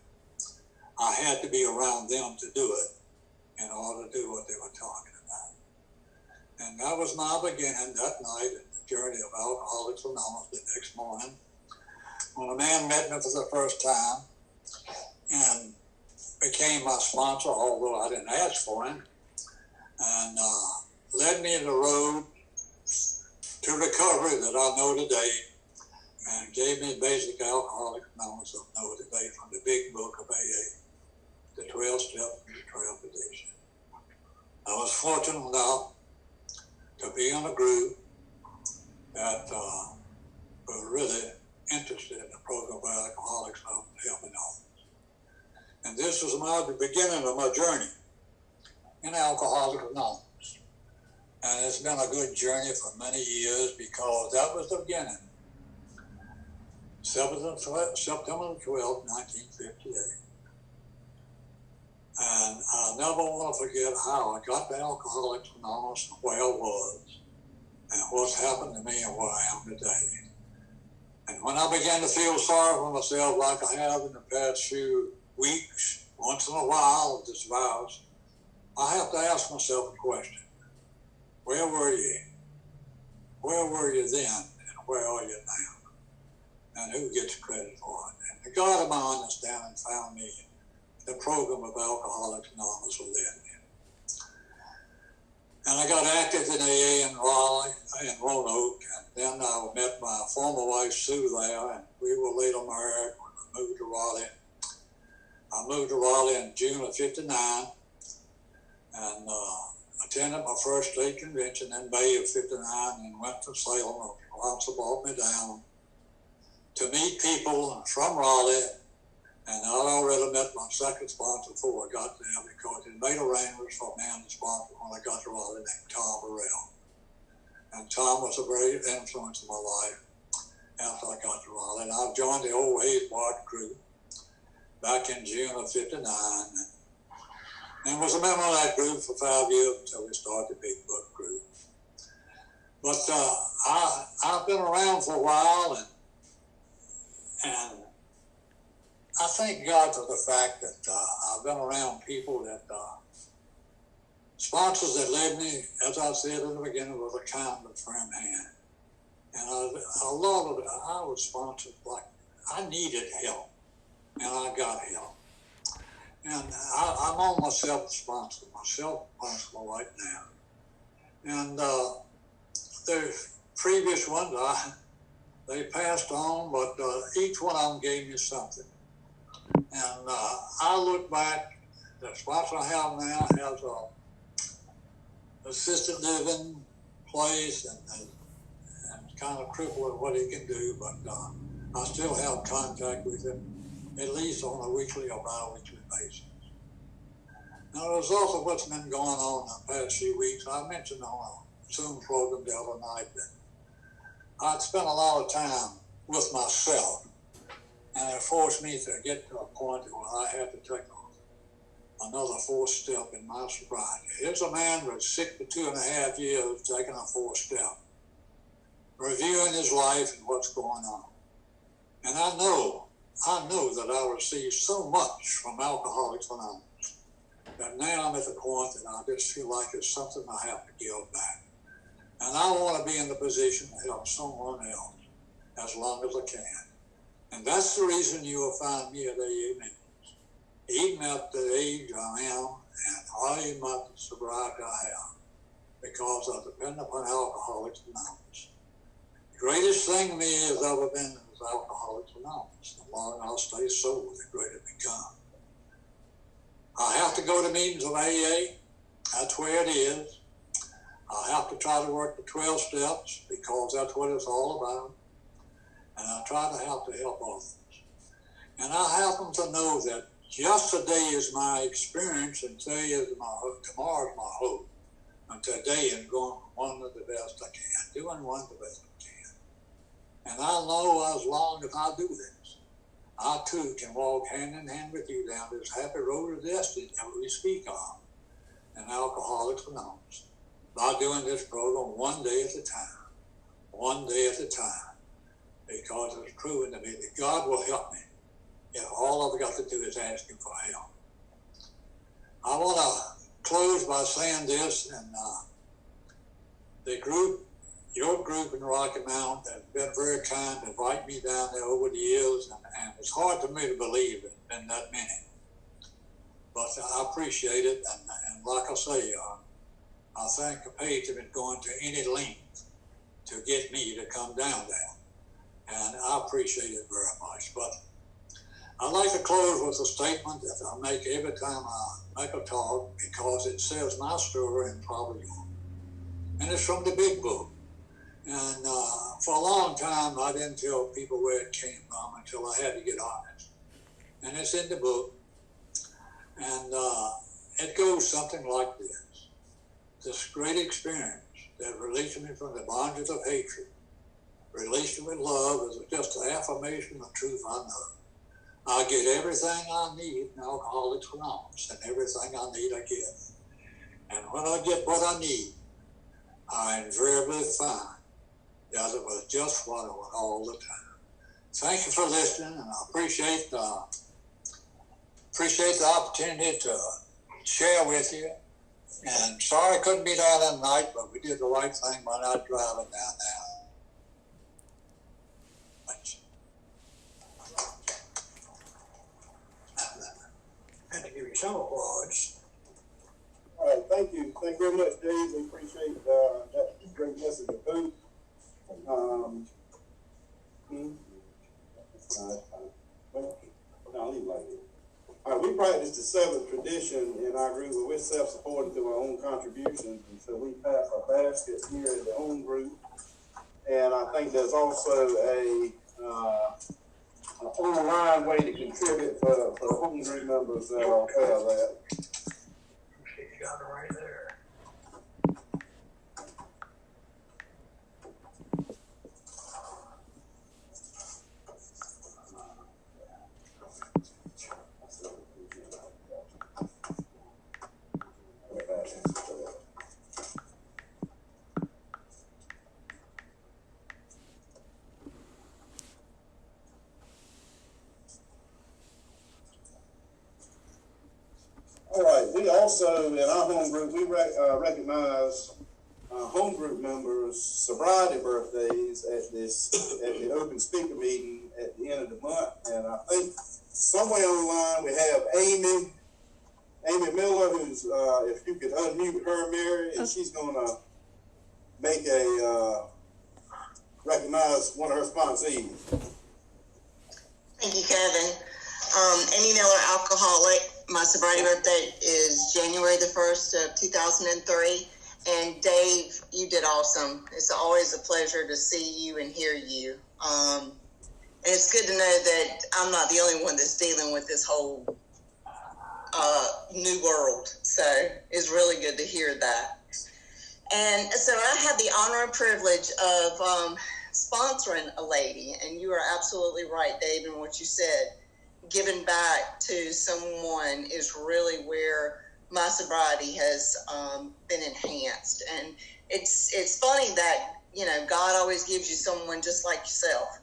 I had to be around them to do it in order to do what they were talking about. And that was my beginning that night in the journey of Alcoholics Anonymous. The next morning, when a man met me for the first time and became my sponsor, although I didn't ask for him, and led me in the road to recovery that I know today, and gave me basic Alcoholics Anonymous I know today from the big book of AA, the 12 steps and the 12 edition. I was fortunate enough to be in a group that was really interested in the program of Alcoholics Anonymous helping others. And this was the beginning of my journey in Alcoholics Anonymous. And it's been a good journey for many years because that was the beginning. September the 12th, 1958. And I never want to forget how I got to Alcoholics Anonymous and where I was and what's happened to me and where I am today. And when I began to feel sorry for myself like I have in the past few weeks, once in a while with this virus, I have to ask myself a question. Where were you? Where were you then and where are you now? And who gets credit for it? And the God of my understanding found me in the program of Alcoholics Anonymous with that. And I got active in AA in Raleigh, in Roanoke, and then I met my former wife, Sue, there, and we were later married when I moved to Raleigh. I moved to Raleigh in June of '59 and attended my first state convention in May of '59 and went to Salem. Sponsor brought me down to meet people from Raleigh, and I'd already met my second sponsor before I got there because he made arrangements for me and the sponsor when I got to Raleigh named Tom Burrell. And Tom was a very influence in my life after I got to Raleigh. And I joined the old Hayes Bart group back in June of '59 and was a member of that group for 5 years until we started the Big Book group. But I've been around for a while, and I thank God for the fact that I've been around people that sponsors that led me, as I said in the beginning, with a kind but firm hand. And a lot of it, I was sponsored like I needed help. and I got help. And I'm on myself responsible right now. And the previous ones, they passed on, but each one of them gave me something. And I look back, the sponsor I have now has a assisted living place, and kind of crippled at what he can do, but I still have contact with him, at least on a weekly or bi-weekly basis. Now, the result of what's been going on in the past few weeks, I mentioned on a Zoom program the other night that I'd spent a lot of time with myself, and it forced me to get to a point where I had to take another fourth step in my sobriety. Here's a man with 62.5 years taking a fourth step, reviewing his life and what's going on. And I know that I received so much from Alcoholics Anonymous that now I'm at the point that I just feel like it's something I have to give back. And I want to be in the position to help someone else as long as I can. And that's the reason you will find me at AA meetings, even at the age I am and how much sobriety I have, because I depend upon Alcoholics Anonymous. The greatest thing to me has ever been is Alcoholics Anonymous. The longer I'll stay sober, the greater it becomes. I have to go to meetings of AA. That's where it is. I have to try to work the 12 steps because that's what it's all about. And I try to help others. And I happen to know that yesterday is my experience and tomorrow is my hope. And today I'm going one of the best I can, doing one of the best I can. And I know as long as I do this, I too can walk hand in hand with you down this happy road of destiny that we speak of in Alcoholics Anonymous by doing this program one day at a time, because it's proven to me that God will help me if all I've got to do is ask Him for help. I want to close by saying this, and your group in Rocky Mount has been very kind to invite me down there over the years, and it's hard for me to believe it's been that many. But I appreciate it, and like I say, I thank the page has been going to any length to get me to come down there, and I appreciate it very much. But I'd like to close with a statement that I make every time I make a talk, because it says my story and probably yours. And it's from the big book. And for a long time, I didn't tell people where it came from until I had to get honest. And it's in the book. And it goes something like this. This great experience that released me from the bondages of hatred, released me with love, is just an affirmation of truth I know. I get everything I need in Alcoholics Anonymous, and everything I need I get. And when I get what I need, I invariably find that it was just what I want all the time. Thank you for listening, and I appreciate the opportunity to share with you. And sorry I couldn't be down that night, but we did the right thing by not driving down there. Thanks. Had to give you some applause. All right, thank you. Thank you very much, Dave. We appreciate that great message of hope. I'll leave it like that. All right, we practice the seventh tradition in our group where we're self-supporting through our own contributions, and so we pass our basket here in the home group. And I think there's also an online way to contribute for the home group members that are aware of that. You got it right there. All right, we also, in our home group, we recognize home group members' sobriety birthdays at the open speaker meeting at the end of the month. And I think somewhere on the line we have Amy Miller, who's, if you could unmute her, Mary, and she's gonna make recognize one of her sponsees. Thank you, Kevin. Amy Miller, alcoholic. My sobriety birthday is January the 1st of 2003. And Dave, you did awesome. It's always a pleasure to see you and hear you. And it's good to know that I'm not the only one that's dealing with this whole new world. So it's really good to hear that. And so I had the honor and privilege of sponsoring a lady, and you are absolutely right, Dave, in what you said. Giving back to someone is really where my sobriety has been enhanced. And it's funny that, you know, God always gives you someone just like yourself.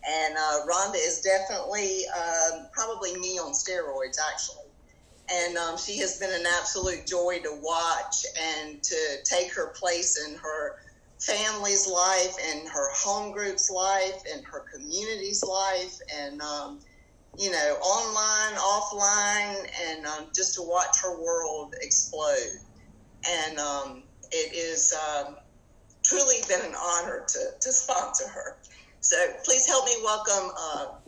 And Rhonda is definitely probably me on steroids, actually. And she has been an absolute joy to watch and to take her place in her family's life and her home group's life and her community's life, and you know, online, offline, and just to watch her world explode. And it is truly been an honor to sponsor her. So please help me welcome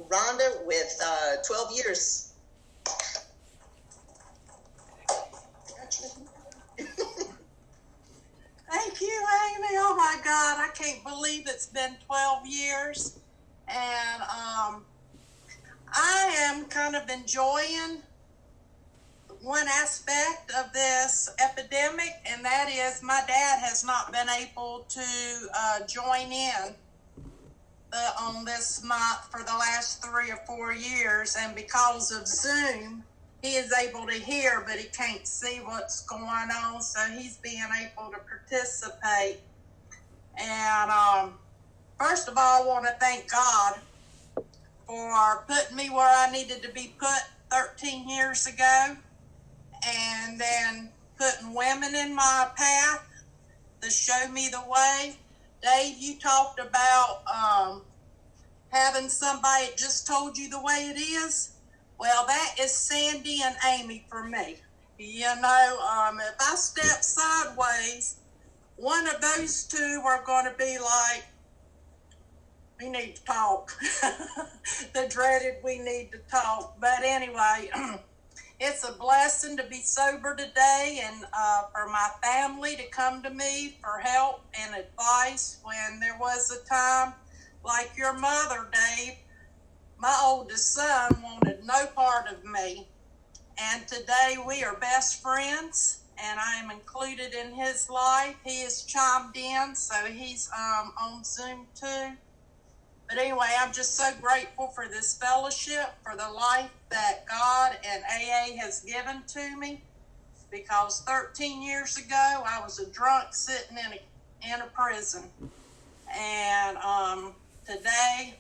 Rhonda with 12 years. Thank you, Amy. Oh my God, I can't believe it's been 12 years. And I am kind of enjoying one aspect of this epidemic, and that is my dad has not been able to join in on this month for the last 3 or 4 years. And because of Zoom, he is able to hear, but he can't see what's going on. So he's being able to participate. And first of all, I want to thank God for putting me where I needed to be put 13 years ago. And then putting women in my path to show me the way. Dave, you talked about having somebody that just told you the way it is. Well, that is Sandy and Amy for me. You know, if I step sideways, one of those two are going to be like, we need to talk. The dreaded we need to talk. But anyway, it's a blessing to be sober today, and for my family to come to me for help and advice when there was a time like your mother, Dave. My oldest son wanted no part of me, and today we are best friends, and I am included in his life. He has chimed in, so he's on Zoom too. But anyway, I'm just so grateful for this fellowship, for the life that God and AA has given to me, because 13 years ago, I was a drunk sitting in a prison. And today,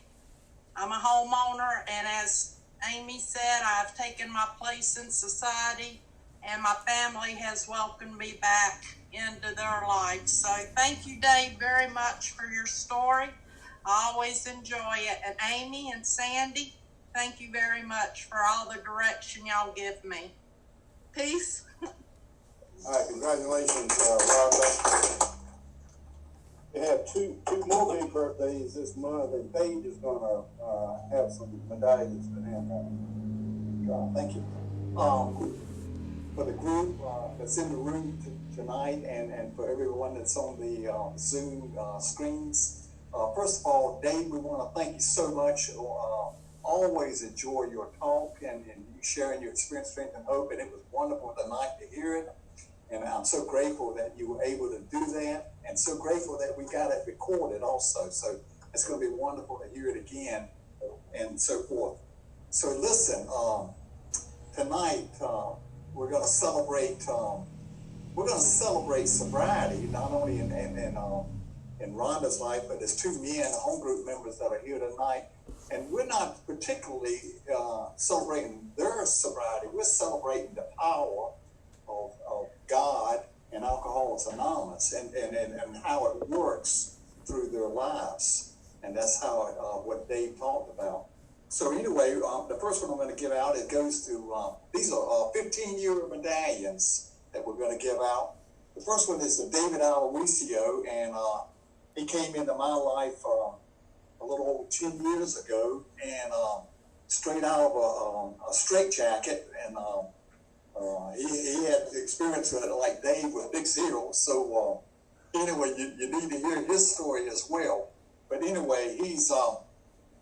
I'm a homeowner, and as Amy said, I've taken my place in society, and my family has welcomed me back into their lives. So thank you, Dave, very much for your story. I always enjoy it. And Amy and Sandy, thank you very much for all the direction y'all give me. Peace. All right, congratulations, Rhonda. We have two more big birthdays this month, and Paige is gonna have some medallions to hand out. Thank you. For the group that's in the room tonight, and for everyone that's on the Zoom screens, first of all, Dave, we want to thank you so much. Always enjoy your talk and you sharing your experience, strength, and hope, and it was wonderful tonight to hear it. And I'm so grateful that you were able to do that, and so grateful that we got it recorded also. So it's going to be wonderful to hear it again, and so forth. So listen, tonight we're going to celebrate. We're going to celebrate sobriety, not only in Rhonda's life, but there's 2 men, home group members that are here tonight, and we're not particularly celebrating their sobriety. We're celebrating the power of God and Alcoholics Anonymous, and how it works through their lives. And that's how, what Dave talked about. So anyway, the first one I'm going to give out, it goes to, these are 15-year medallions that we're going to give out. The first one is the David Aloisio, and he came into my life a little over 10 years ago, and straight out of a straitjacket, and he had experience with it like Dave with Big Zero. So anyway, you need to hear his story as well. But anyway, he's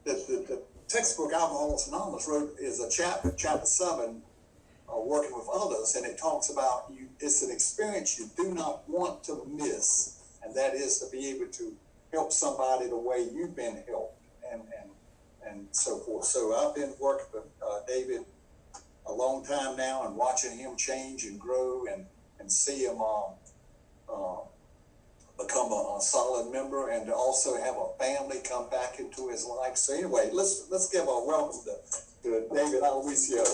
the textbook Alcoholics Anonymous wrote is a chapter 7, working with others, and it talks about you. It's an experience you do not want to miss, and that is to be able to help somebody the way you've been helped, and so forth. So I've been working with David a long time now, and watching him change and grow, and see him become a solid member, and to also have a family come back into his life. So anyway, let's give a welcome to David Aloisio.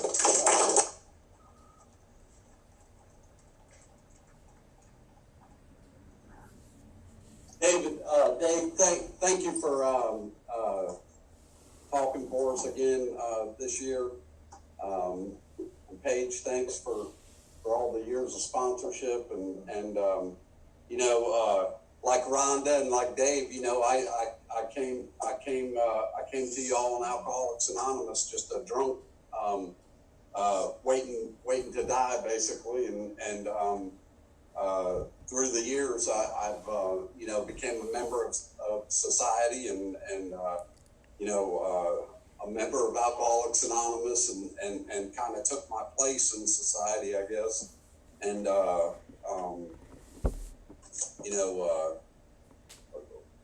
Dave, thank you for talking for us again this year. And Paige, thanks for all the years of sponsorship, and like Rhonda and like Dave, I came to you all in Alcoholics Anonymous, just a drunk, waiting to die basically, and through the years, I've became a member of society, and a member of Alcoholics Anonymous, and kind of took my place in society, I guess, and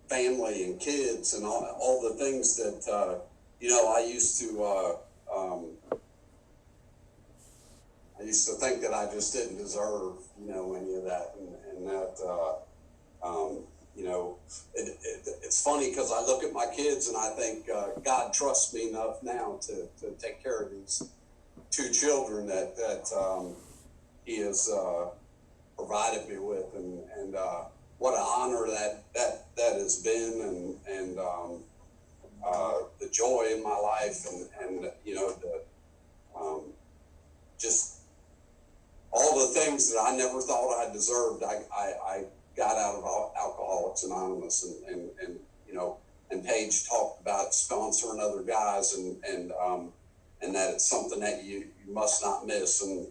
family and kids and all the things that I used to think that I just didn't deserve, any of that, and that, it's funny because I look at my kids and I think God trusts me enough now to take care of these 2 children that He has provided me with, and what an honor that has been, and the joy in my life, and just all the things that I never thought I deserved, I got out of Alcoholics Anonymous, and Paige talked about sponsoring other guys, and that it's something that you must not miss, and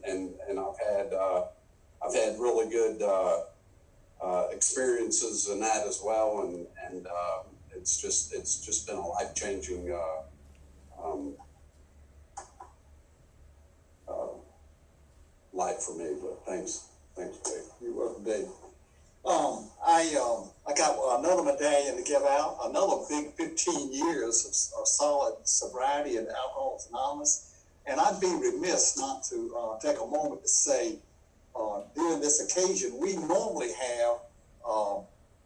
I've had really good experiences in that as well, and it's just been a life-changing life for me. But thanks, Dave. You're welcome, Dave. I got another medallion to give out, another big 15 years of solid sobriety in Alcoholics Anonymous, and I'd be remiss not to take a moment to say, during this occasion, we normally have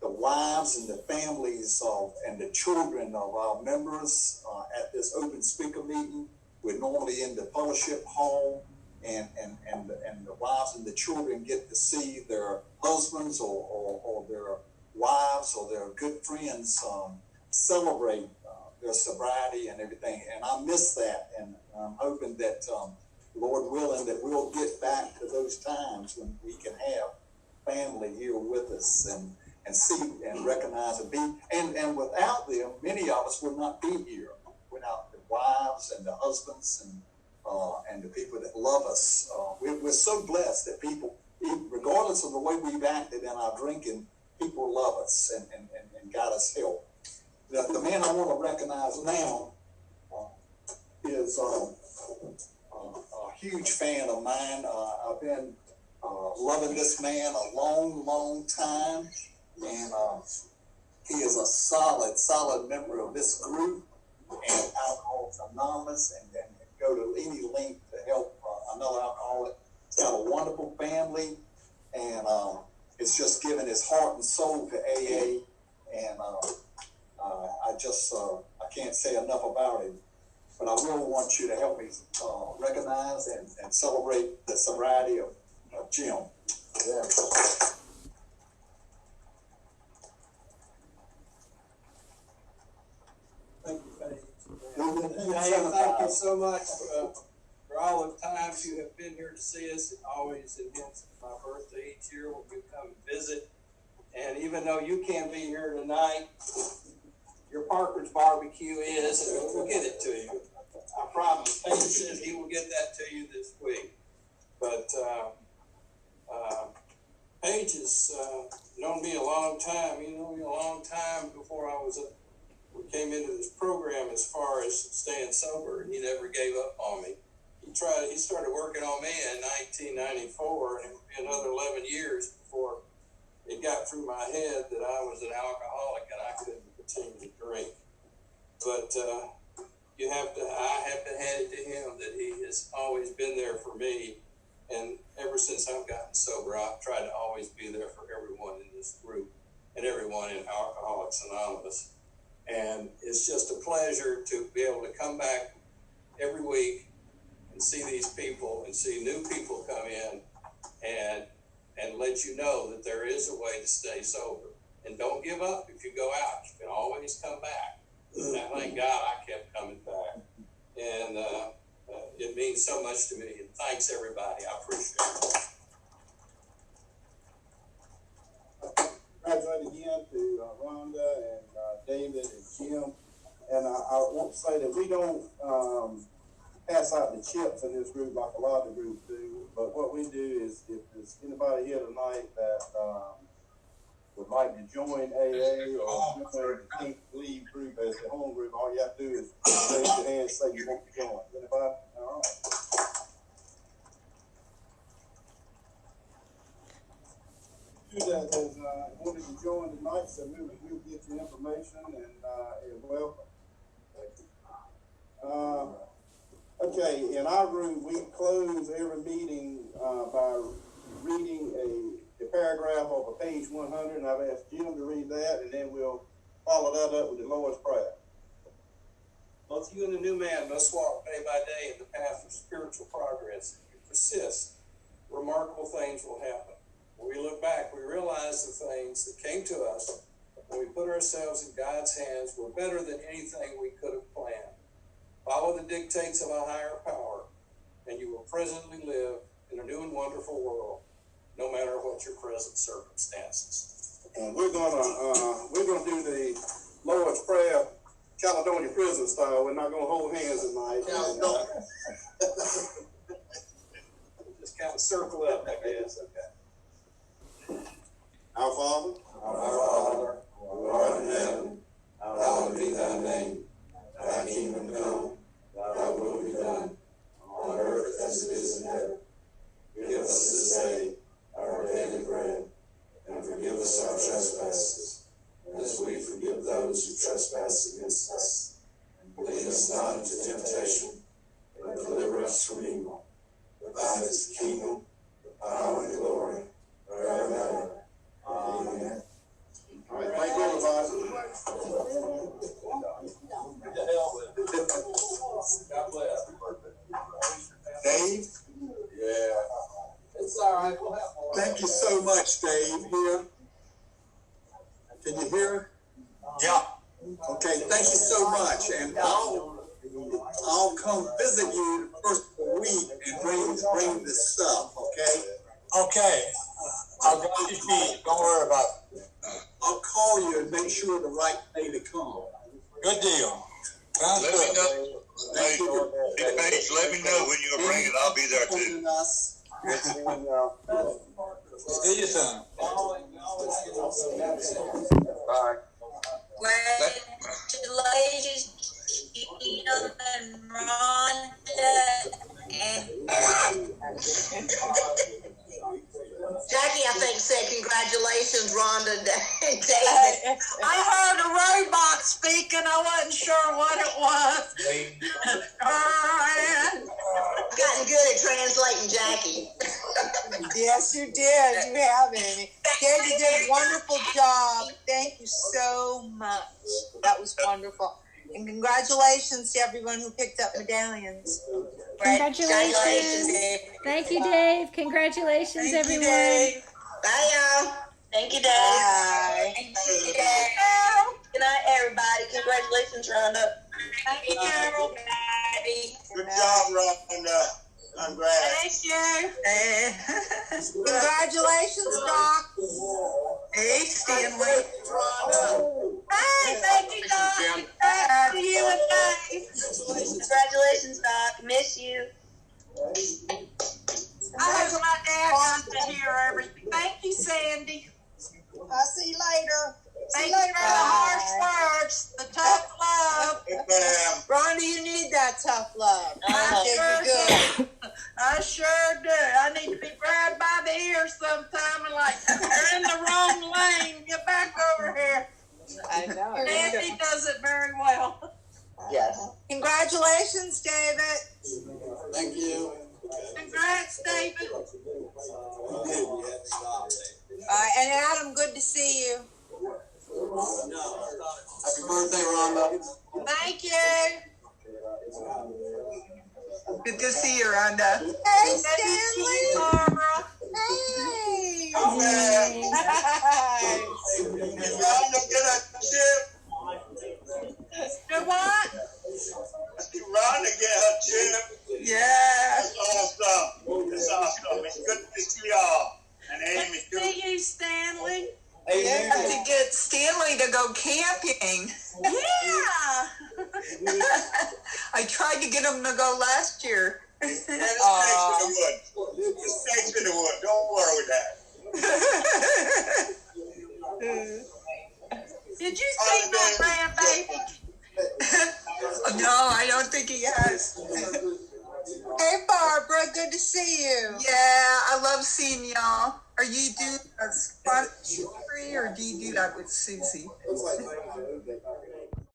the wives and the families and the children of our members at this open speaker meeting. We're normally in the fellowship hall, and the wives and the children get to see their husbands or their wives or their good friends celebrate their sobriety and everything. And I miss that, and I'm hoping that, Lord willing, that we'll get back to those times when we can have family here with us and see and recognize and be, and without them, many of us would not be here. Without the wives and the husbands and the people that love us. We're so blessed that people, regardless of the way we've acted in our drinking, people love us and got us help. The man I want to recognize now is a huge fan of mine. I've been loving this man a long time, and he is a solid member of this group and Alcoholics Anonymous, and go to any length to help another alcoholic. He's got a wonderful family, and it's just given his heart and soul to AA, and I can't say enough about him. But I will want you to help me recognize and celebrate the sobriety of Jim. Yeah. so much for all the times you have been here to see us. It always enhances my birthday each year when you come and visit. And even though you can't be here tonight, your Parker's barbecue is, and we'll get it to you. I promise. Paige says he will get that to you this week. But Paige has known me a long time. You know me a long time before we came into this program as far as staying sober, and he never gave up on me. He started working on me in 1994, and it would be another 11 years before it got through my head that I was an alcoholic and I couldn't continue to drink. But I have to hand it to him that he has always been there for me. And ever since I've gotten sober, I've tried to always be there for everyone in this group and everyone in Alcoholics Anonymous. And it's just a pleasure to be able to come back every week and see these people and see new people come in and let you know that there is a way to stay sober. And don't give up if you go out. You can always come back. And I thank God I kept coming back. And it means so much to me. And thanks, everybody. I appreciate it. Congratulate again to Rhonda and David and Jim. And I want to say that we don't pass out the chips in this group like a lot of the groups do. But what we do is, if there's anybody here tonight that would like to join AA or join the Pink Leave group as a home group, all you have to do is raise your hand and say you want to join. Anybody? All right. You that has wanted to join tonight, so we'll get your information and welcome. Okay, in our group, we close every meeting by reading a paragraph of a page 100, and I've asked Jim to read that, and then we'll follow that up with the Lord's Prayer. Both you and the new man must walk day by day in the path of spiritual progress. If you persist, remarkable things will happen. When we look back, we realize the things that came to us when we put ourselves in God's hands were better than anything we could have planned. Follow the dictates of a higher power, and you will presently live in a new and wonderful world, no matter what your present circumstances. And we're gonna do the Lord's Prayer, Caledonia prison style. We're not gonna hold hands tonight. Just kind of circle up, I guess. Okay. Our Father, who art in heaven, hallowed be thy name. Thy kingdom come, thy will be done, on earth as it is in heaven. Give us this day our daily bread, and forgive us our trespasses, as we forgive those who trespass against us. And lead us not into temptation, but deliver us from evil. For thine is the kingdom, the power, and the glory, forever and ever. Amen. all right, thank you, everybody. God bless. Dave? Yeah. It's all right. We'll have more. Thank you so much, Dave. Here. Can you hear? Yeah. Okay, thank you so much. And I'll come visit you the first of the week and bring this stuff, okay? Okay. I'll go to your feet. Don't worry about it. I'll call you and make sure the right day to come. Good deal. Sounds Let me good. know. Hey, Paige, let me know when you'll bring it. I'll be there too. See you soon. Bye. Congratulations, Jim and Rhonda and Jackie, I think, said congratulations, Rhonda and David. I heard a robot speaking. I wasn't sure what it was. I've gotten good at translating Jackie. Yes, you did. You have, Amy. David, you did a wonderful job. Thank you so much. That was wonderful. And congratulations to everyone who picked up medallions. Congratulations. Dave. Thank you, Dave. Congratulations, Thank everyone. you, Dave. Bye, y'all. Thank you, Dave. Bye. Thank you, Dave. Good night, everybody. Congratulations, Rhonda. Thank you, Carol. Bye. Good job, Rhonda. Congrats. Thank you. Congratulations, Doc. Hey, Stanley. Hey, thank you, Doc. Congrats to you and Dave. Congratulations, Doc. Miss you. I hope my dad got to hear everything. Thank you, Sandy. I'll see you later. Thank you for the harsh words, the tough love. Yes, ma'am. Rhonda, you need that tough love. I Did sure you good. do. I sure do. I need to be grabbed by the ear sometime and like, you're in the wrong lane. Get back over here. I know. Sandy does it very well. Yes. Congratulations, David. Thank you. Congrats, David. And Adam, good to see you. Happy birthday, Rhonda. Thank you. Good to see you, Rhonda. Hey, Good to see you, Stanley. Barbara. Hey. Rhonda, get a chip. Do what? Rhonda, get her chip. Yeah. That's awesome. That's awesome. It's good to see y'all. And Amy, Good to see you, Stanley. You have to get Stanley to go camping. Yeah. I tried to get him to go last year. Let's take to the woods. Let's take to the woods. Don't worry with that. Did you see my grandbaby? No, I don't think he has. Hey, Barbara, good to see you. Yeah, I love seeing y'all. Are you doing a spot free or do you do that with Susie?